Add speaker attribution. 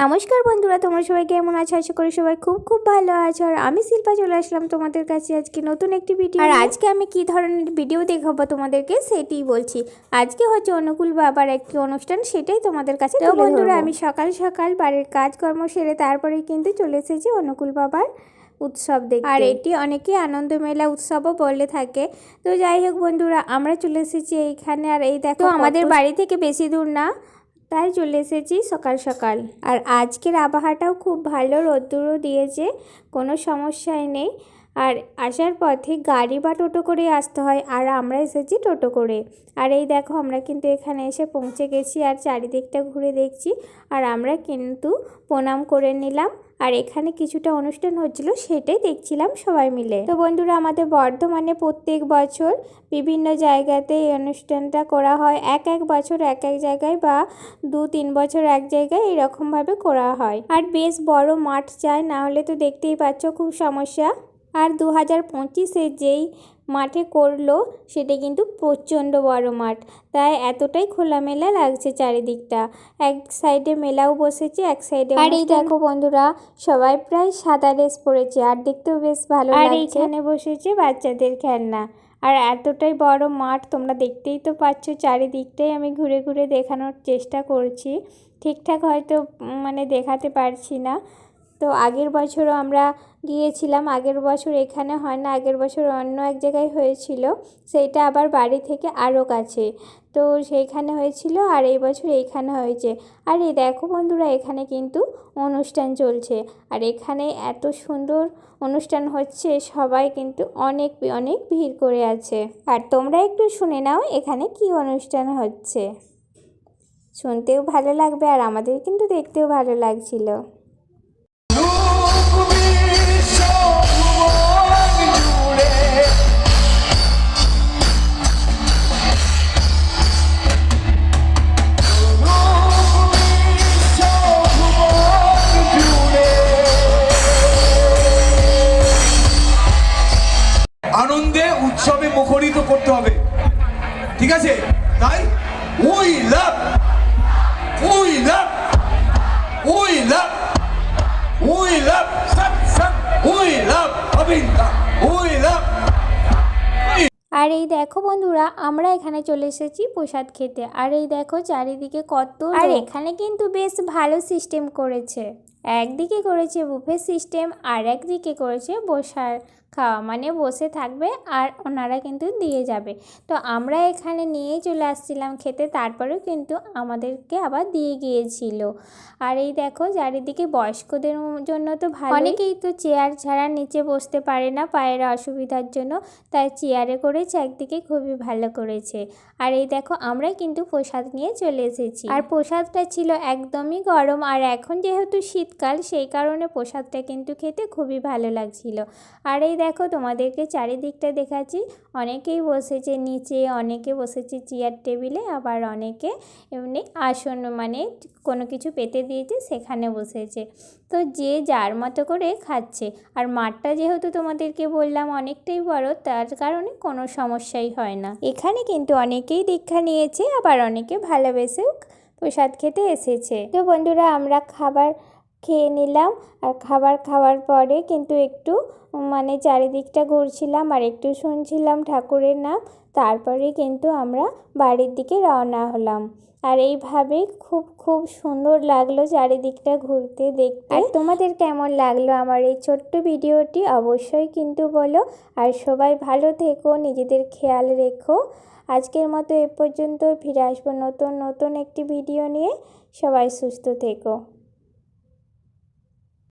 Speaker 1: নমস্কার বন্ধুরা, তোমরা সবাই কেমন আছো? আশা করি সবাই খুব খুব ভালো আছো। আর আমি শিল্পা চলে আসলাম তোমাদের কাছে আজকে নতুন একটি ভিডিও। আর আজকে আমি কি ধরনের ভিডিও দেখাবো তোমাদেরকে সেটাই বলছি। আজকে হচ্ছে অনুকূল বাবার একটি অনুষ্ঠান, সেটাই তোমাদের কাছে তুলে ধরবো। বন্ধুরা, আমি সকাল সকাল বাড়ির কাজকর্ম সেরে তারপরেই কিন্তু চলে এসেছি অনুকূল বাবার উৎসব দেখতে। আর এটি অনেকে আনন্দ মেলা উৎসবও বলে থাকে। তো যাই হোক বন্ধুরা, আমরা চলে এসেছি এইখানে। আর এই দেখো, আমাদের বাড়ি থেকে বেশি দূর না, তাই চলে এসেছি সকাল সকাল। আর আজকের আবহাওয়াটাও খুব ভালো, রোদ্দুরও দিয়েছে, কোনো সমস্যাই নেই। আর আসার পথে গাড়ি বা টোটো করে আসতে হয়, আর আমরা এসেছি টোটো করে। আর এই দেখো, আমরা কিন্তু এখানে এসে পৌঁছে গেছি আর চারিদিকটা ঘুরে দেখছি। আর আমরা কিন্তু প্রণাম করে নিলাম। আর এখানে কিছুটা অনুষ্ঠান হচ্ছিল, সেটাই দেখছিলাম সবাই মিলে। তো বন্ধুরা, আমাদের বর্ধমানে প্রত্যেক বছর বিভিন্ন জায়গাতে এই অনুষ্ঠানটা করা হয়। এক বছর এক জায়গায় বা 2-3 বছর এক জায়গায় এরকমভাবে করা হয়। আর বেশ বড় মাঠ চাই, না হলে তো দেখতেই পাচ্ছ খুব সমস্যা। আর 2025-এ যেই মাঠে করলো সেটা কিন্তু প্রচণ্ড বড় মাঠ, তাই এতটাই খোলামেলা লাগছে চারিদিকটা। এক সাইডে মেলাও বসেছে, এক সাইডে। আর এই দেখো বন্ধুরা, সবাই প্রায় সাদা ড্রেস পরেছে, আর দেখতেও বেশ ভালো লাগছে। আর এইখানে বসেছে বাচ্চাদের খেলনা। আর এতটাই বড় মাঠ, তোমরা দেখতেই তো পাচ্ছ। চারিদিকটাই আমি ঘুরে ঘুরে দেখানোর চেষ্টা করছি, ঠিকঠাক হয়তো দেখাতে পারছি না। তো আগের বছরও আমরা গিয়েছিলাম, আগের বছর এখানে হয় না, আগের বছর অন্য এক জায়গায় হয়েছিল, সেইটা আবার বাড়ি থেকে আরও কাছে, তো সেইখানে হয়েছিল। আর এই বছর এইখানে হয়েছে। আর এই দেখো বন্ধুরা, এখানে কিন্তু অনুষ্ঠান চলছে। আর এখানে এত সুন্দর অনুষ্ঠান হচ্ছে, সবাই কিন্তু অনেক অনেক ভিড় করে আছে। আর তোমরা একটু শুনে নাও এখানে কি অনুষ্ঠান হচ্ছে, শুনতেও ভালো লাগবে আর আমাদের কিন্তু দেখতেও ভালো লাগছিল।
Speaker 2: আনন্দে উৎসবে মুখরিত করতে হবে, ঠিক আছে? তাই we love we love we love we love সব সব উই লাভ অবিন্দা উই লাভ।
Speaker 1: আর এই দেখো বন্ধুরা, আমরা এখানে চলে এসেছি প্রসাদ খেতে। আর এই দেখো চারিদিকে কত, আর এখানে কিন্তু বেশ ভালো সিস্টেম করেছে। একদিকে করেছে বুফে সিস্টেম, আর একদিকে করেছে বসার খাওয়া, বসে থাকবে আর ওনারা কিন্তু দিয়ে যাবে। তো আমরা এখানে নিয়েই চলে আসছিলাম খেতে, তারপরেও কিন্তু আমাদেরকে আবার দিয়ে গিয়েছিল। আর এই দেখো চারিদিকে বয়স্কদের জন্য তো ভালো, অনেকেই তো চেয়ার ছাড়া নিচে বসতে পারে না পায়ের অসুবিধার জন্য, তাই চেয়ারে করেছে, একদিকে খুবই ভালো করেছে। আর এই দেখো, আমরাই কিন্তু প্রসাদ নিয়ে চলে এসেছি। আর প্রসাদটা ছিল একদমই গরম, আর এখন যেহেতু শীতকাল সেই কারণে প্রসাদটা কিন্তু খেতে খুবই ভালো লাগছিল। আর এই দেখো, তোমাদেরকে চারিদিকটা দেখাচ্ছি। অনেকেই বসেছে নিচে, অনেকে বসেছে চেয়ার টেবিলে, আবার অনেকে এমনি আসন কোনো কিছু পেতে দিয়েছে সেখানে বসেছে। তো যে যার মতো করে খাচ্ছে। আর মাঠটা যেহেতু তোমাদেরকে বললাম অনেকটাই বড়, তার কারণে কোনো সমস্যাই হয় না। এখানে কিন্তু অনেকেই দীক্ষা নিয়েছে, আবার অনেকে ভালোবেসেও প্রসাদ খেতে এসেছে। তো বন্ধুরা, আমরা খাবার খেয়ে নিলাম। আর খাবার খাওয়ার পরে কিন্তু একটু চারিদিকটা ঘুরছিলাম আর একটু শুনছিলাম ঠাকুরের নাম, তারপরে কিন্তু আমরা বাড়ির দিকে রওনা হলাম। আর এইভাবে খুব খুব সুন্দর লাগলো চারিদিকটা ঘুরতে দেখতে। আর তোমাদের কেমন লাগলো আমার এই ছোট্ট ভিডিওটি অবশ্যই কিন্তু বলো। আর সবাই ভালো থেকো, নিজেদের খেয়াল রেখো। আজকের মতো এ পর্যন্ত, ফিরে আসবো নতুন নতুন একটি ভিডিও নিয়ে। সবাই সুস্থ থেকো।